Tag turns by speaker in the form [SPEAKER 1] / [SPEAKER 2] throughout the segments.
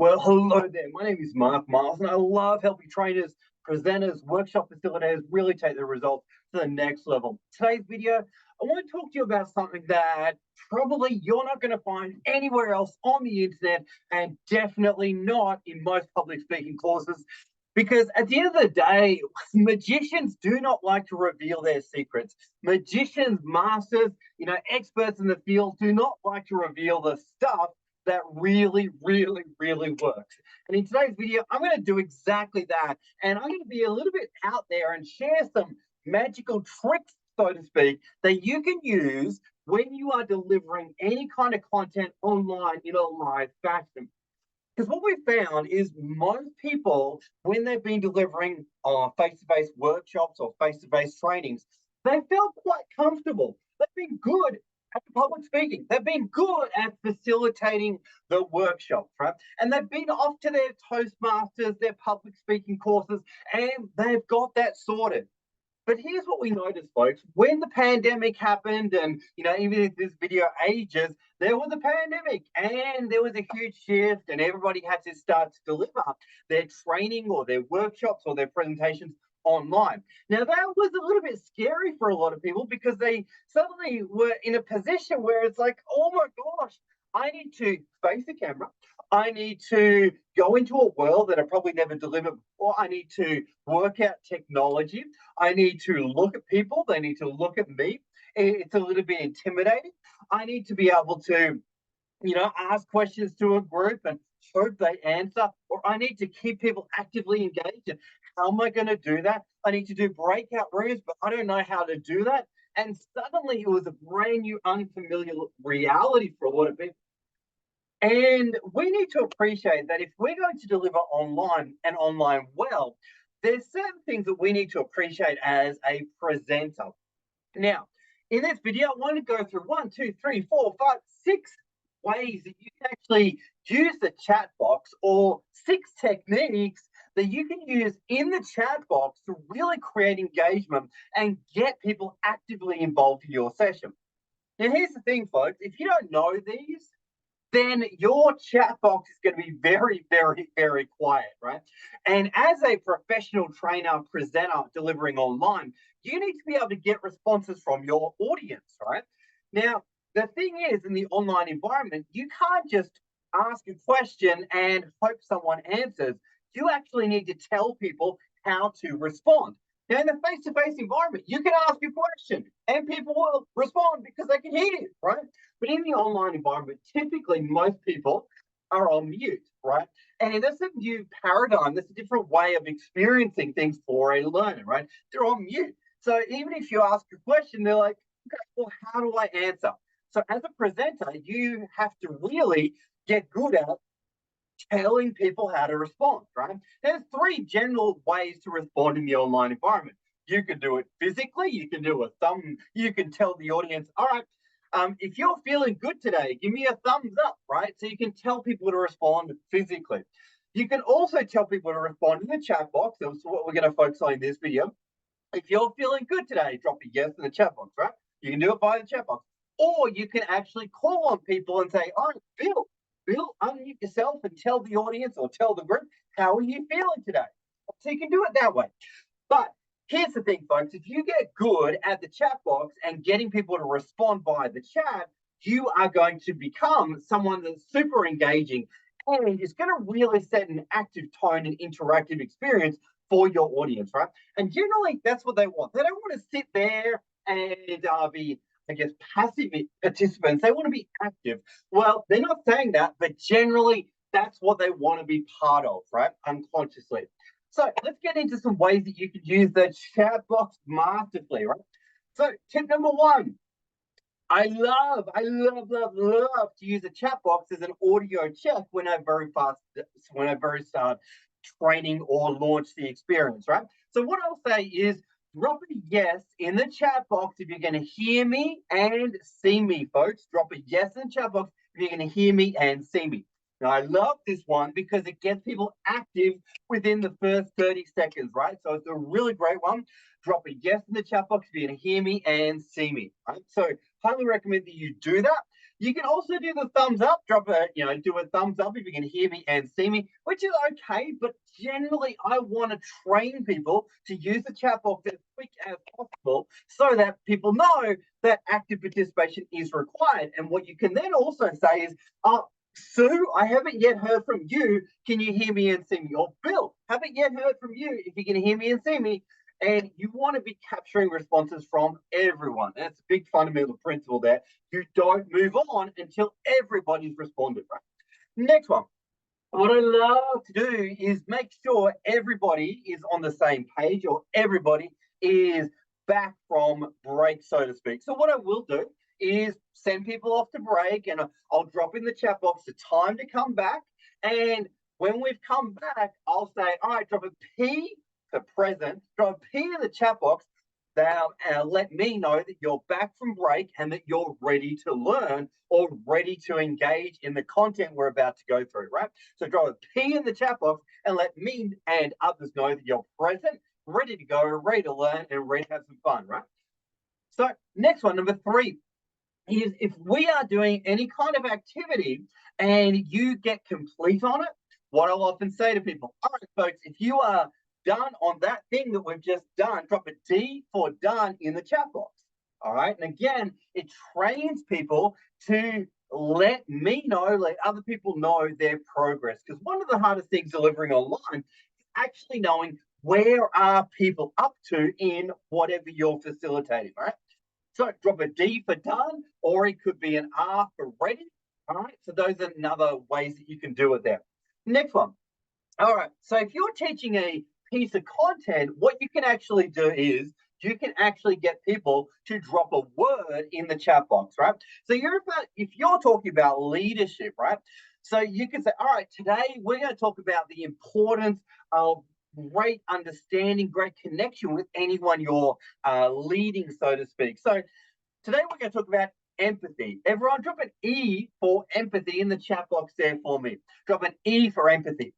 [SPEAKER 1] Well, hello there. My name is Mark Miles, and I love helping trainers, presenters, workshop facilitators really take their results to the next level. Today's video, I want to talk to you about something that probably you're not going to find anywhere else on the internet, and definitely not in most public speaking courses. Because at the end of the day, magicians do not like to reveal their secrets. Magicians, masters, experts in the field do not like to reveal the stuff that really, really, really works. And in today's video, I'm going to do exactly that. And I'm going to be a little bit out there and share some magical tricks, so to speak, that you can use when you are delivering any kind of content online in a live fashion. Because what we found is most people, when they've been delivering face-to-face workshops or face-to-face trainings, they felt quite comfortable. They've been good at public speaking. They've been good at facilitating the workshops, right? And they've been off to their Toastmasters, their public speaking courses, and they've got that sorted. But here's what we noticed, folks. When the pandemic happened, and even if this video ages, there was a pandemic and there was a huge shift, and everybody had to start to deliver their training or their workshops or their presentations online. Now, that was a little bit scary for a lot of people because they suddenly were in a position where it's like, oh my gosh, I need to face the camera. I need to go into a world that I probably never delivered before. I need to work out technology. I need to look at people. They need to look at me. It's a little bit intimidating. I need to be able to, ask questions to a group and hope they answer, or I need to keep people actively engaged. And how am I going to do that? I need to do breakout rooms, but I don't know how to do that. And suddenly it was a brand new, unfamiliar reality for a lot of people. And we need to appreciate that if we're going to deliver online and online well, there's certain things that we need to appreciate as a presenter. Now, in this video, I want to go through 1, 2, 3, 4, 5, 6 ways that you can actually use the chat box, or 6 techniques that you can use in the chat box to really create engagement and get people actively involved in your session. Now, here's the thing, folks. If you don't know these, then your chat box is going to be very, very, very quiet, right? And as a professional trainer, presenter delivering online, you need to be able to get responses from your audience, right? Now, the thing is, in the online environment, you can't just ask a question and hope someone answers. You actually need to tell people how to respond. Now, in the face-to-face environment, you can ask a question and people will respond because they can hear you, right? But in the online environment, typically most people are on mute, right? And that's a new paradigm. That's a different way of experiencing things for a learner, right? They're on mute. So even if you ask a question, they're like, okay, well, how do I answer? So as a presenter, you have to really get good at telling people how to respond, right? There's 3 general ways to respond in the online environment. You can do it physically, you can do a thumb, you can tell the audience, all right, if you're feeling good today, give me a thumbs up, right? So you can tell people to respond physically. You can also tell people to respond in the chat box. That's what we're going to focus on in this video. If you're feeling good today, drop a yes in the chat box, right? You can do it via the chat box. Or you can actually call on people and say, all right, Bill, unmute yourself and tell the audience or tell the group, how are you feeling today? So you can do it that way. But here's the thing, folks. If you get good at the chat box and getting people to respond via the chat, you are going to become someone that's super engaging and is going to really set an active tone and interactive experience for your audience, right? And generally, that's what they want. They don't want to sit there and be, I guess, passive participants. They want to be active. Well, they're not saying that, but generally, that's what they want to be part of, right? Unconsciously. So let's get into some ways that you could use the chat box masterfully, right? So tip number 1, I love to use a chat box as an audio check when I very start training or launch the experience, right? So what I'll say is drop a yes in the chat box if you're going to hear me and see me, folks. Drop a yes in the chat box if you're going to hear me and see me. Now, I love this one because it gets people active within the first 30 seconds, right? So it's a really great one. Drop a yes in the chat box if you're going to hear me and see me, right? So highly recommend that you do that. You can also do the thumbs up, do a thumbs up if you can hear me and see me, which is okay, but generally I want to train people to use the chat box as quick as possible so that people know that active participation is required. And what you can then also say is, Sue, I haven't yet heard from you. Can you hear me and see me? Or Bill, haven't yet heard from you. If you can hear me and see me. And you want to be capturing responses from everyone. That's a big fundamental principle there. You don't move on until everybody's responded, right? Next one. What I love to do is make sure everybody is on the same page or everybody is back from break, so to speak. So what I will do is send people off to break and I'll drop in the chat box the time to come back. And when we've come back, I'll say, all right, drop a P for present, drop a P in the chat box. Now, let me know that you're back from break and that you're ready to learn or ready to engage in the content we're about to go through, right? So drop a P in the chat box and let me and others know that you're present, ready to go, ready to learn, and ready to have some fun, right? So next one, number 3, is if we are doing any kind of activity and you get complete on it, what I'll often say to people, all right, folks, if you are done on that thing that we've just done, drop a D for done in the chat box. All right. And again, it trains people to let me know, let other people know their progress. Because one of the hardest things delivering online is actually knowing where are people up to in whatever you're facilitating. All right. So drop a D for done, or it could be an R for ready. All right. So those are another ways that you can do it there. Next one. All right. So if you're teaching a piece of content, what you can actually do is you can actually get people to drop a word in the chat box, right? So if you're talking about leadership, right? So you can say, all right, today we're going to talk about the importance of great understanding, great connection with anyone you're leading, so to speak. So today we're going to talk about empathy. Everyone drop an E for empathy in the chat box there for me. Drop an E for empathy.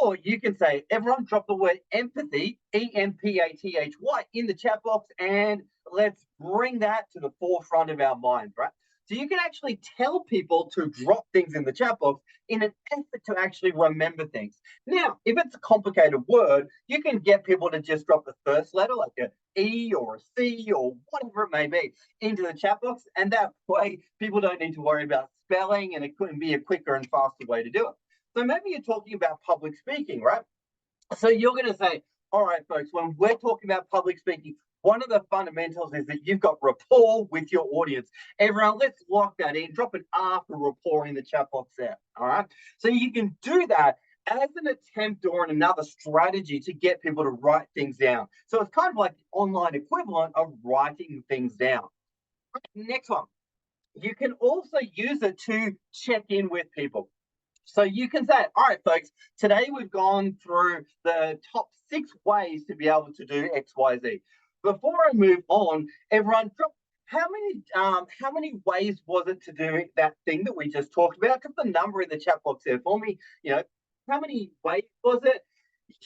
[SPEAKER 1] Or you can say, everyone drop the word empathy, E-M-P-A-T-H-Y, in the chat box, and let's bring that to the forefront of our minds, right? So you can actually tell people to drop things in the chat box in an effort to actually remember things. Now, if it's a complicated word, you can get people to just drop the first letter, like an E or a C or whatever it may be, into the chat box. And that way, people don't need to worry about spelling, and it couldn't be a quicker and faster way to do it. So maybe you're talking about public speaking, right? So you're going to say, all right, folks, when we're talking about public speaking, one of the fundamentals is that you've got rapport with your audience. Everyone, let's lock that in. Drop an R for rapport in the chat box there, all right? So you can do that as an attempt or another strategy to get people to write things down. So it's kind of like the online equivalent of writing things down. Next one. You can also use it to check in with people. So you can say, all right, folks, today we've gone through the top 6 ways to be able to do X, Y, Z. Before I move on, everyone, how many ways was it to do that thing that we just talked about? Drop the number in the chat box there for me. How many ways was it?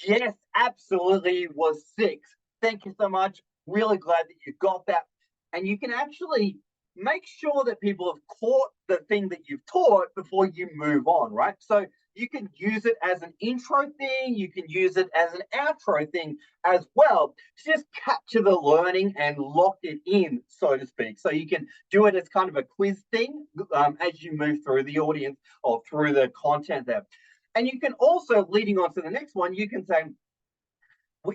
[SPEAKER 1] Yes, absolutely, it was 6. Thank you so much. Really glad that you got that. And you can actually make sure that people have caught the thing that you've taught before you move on, right? So you can use it as an intro thing. You can use it as an outro thing as well to just capture the learning and lock it in, so to speak. So you can do it as kind of a quiz thing as you move through the audience or through the content there. And you can also, leading on to the next one, you can say,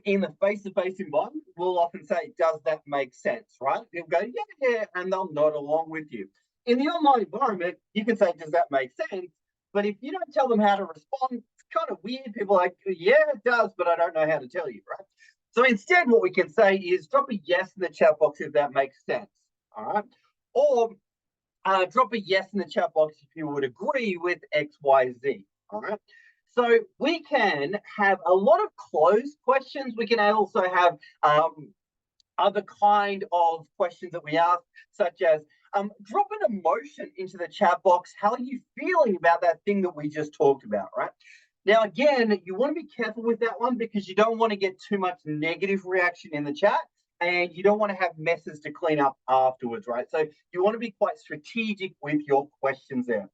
[SPEAKER 1] in the face-to-face environment, we'll often say, does that make sense, right? They'll go, yeah, and they'll nod along with you. In the online environment, you can say, does that make sense? But if you don't tell them how to respond, it's kind of weird. People are like, yeah, it does, but I don't know how to tell you, right? So instead, what we can say is drop a yes in the chat box if that makes sense, all right? Or drop a yes in the chat box if you would agree with X, Y, Z, all right? So we can have a lot of closed questions. We can also have other kind of questions that we ask, such as drop an emotion into the chat box. How are you feeling about that thing that we just talked about, right? Now, again, you want to be careful with that one because you don't want to get too much negative reaction in the chat. and you don't want to have messes to clean up afterwards, right? So you want to be quite strategic with your questions there.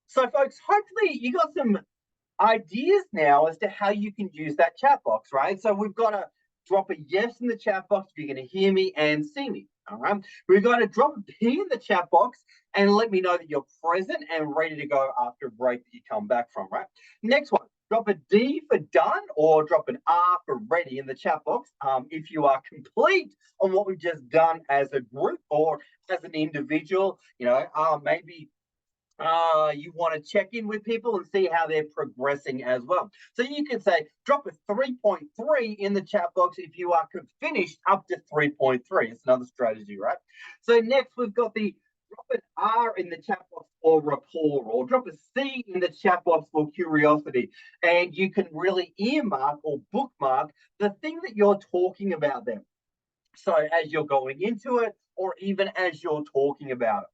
[SPEAKER 1] So, folks, hopefully you got some ideas now as to how you can use that chat box, right? So we've got to drop a yes in the chat box if you're going to hear me and see me. All right. We've got to drop a P in the chat box and let me know that you're present and ready to go after a break that you come back from, right? Next one, drop a D for done or drop an R for ready in the chat box if you are complete on what we've just done as a group or as an individual. Maybe you want to check in with people and see how they're progressing as well. So you can say drop a 3.3 in the chat box if you are finished up to 3.3. It's another strategy, right? So next we've got the drop an R in the chat box for rapport, or drop a C in the chat box for curiosity. And you can really earmark or bookmark the thing that you're talking about there. So as you're going into it, or even as you're talking about it.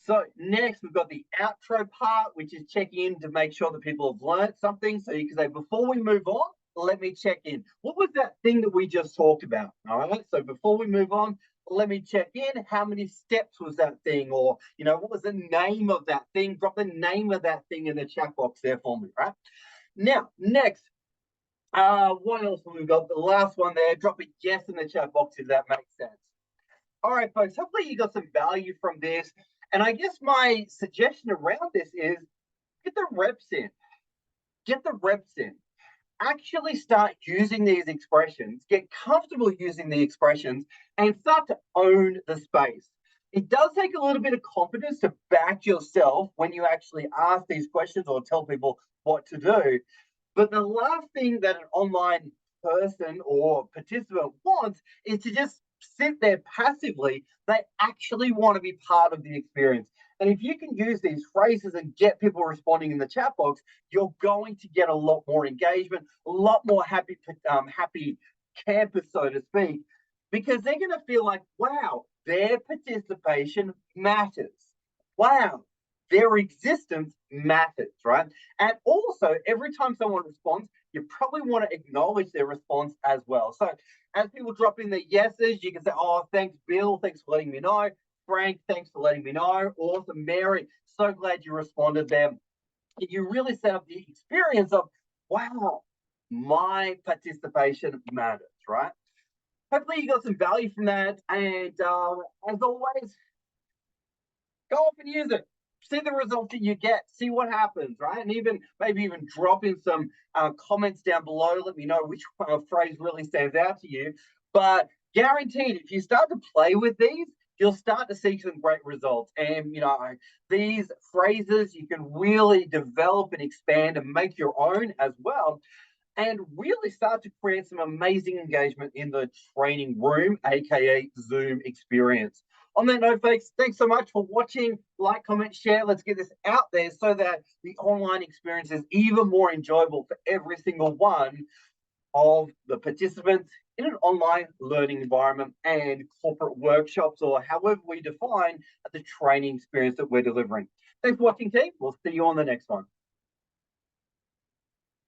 [SPEAKER 1] So next we've got the outro part, which is checking in to make sure that people have learned something. So you can say, before we move on, let me check in. What was that thing that we just talked about? All right. So before we move on, let me check in. How many steps was that thing? Or, what was the name of that thing? Drop the name of that thing in the chat box there for me, right? Now, next, what else have we got? The last one there, drop a yes in the chat box if that makes sense. All right, folks, hopefully you got some value from this. And I guess my suggestion around this is get the reps in. Get the reps in. Actually start using these expressions, get comfortable using the expressions, and start to own the space. It does take a little bit of confidence to back yourself when you actually ask these questions or tell people what to do. But the last thing that an online person or participant wants is to just sit there passively. They actually want to be part of the experience. And if you can use these phrases and get people responding in the chat box, you're going to get a lot more engagement, a lot more happy campers, so to speak, because they're going to feel like, wow, their participation matters. Wow, their existence matters, right? And also, every time someone responds, you probably want to acknowledge their response as well. So as people drop in their yeses, you can say, oh, thanks, Bill. Thanks for letting me know. Frank, thanks for letting me know. Awesome. Mary, so glad you responded there. You really set up the experience of, wow, my participation matters, right? Hopefully you got some value from that. And as always, go off and use it. See the results that you get. See what happens, right? And maybe even drop in some comments down below. Let me know which phrase really stands out to you. But guaranteed, if you start to play with these, you'll start to see some great results. And these phrases you can really develop and expand and make your own as well, and really start to create some amazing engagement in the training room, aka Zoom experience. On that note, folks, thanks so much for watching. Like, comment, share. Let's get this out there so that the online experience is even more enjoyable for every single one of the participants in an online learning environment and corporate workshops, or however we define the training experience that we're delivering. Thanks for watching, team. We'll see you on the next one.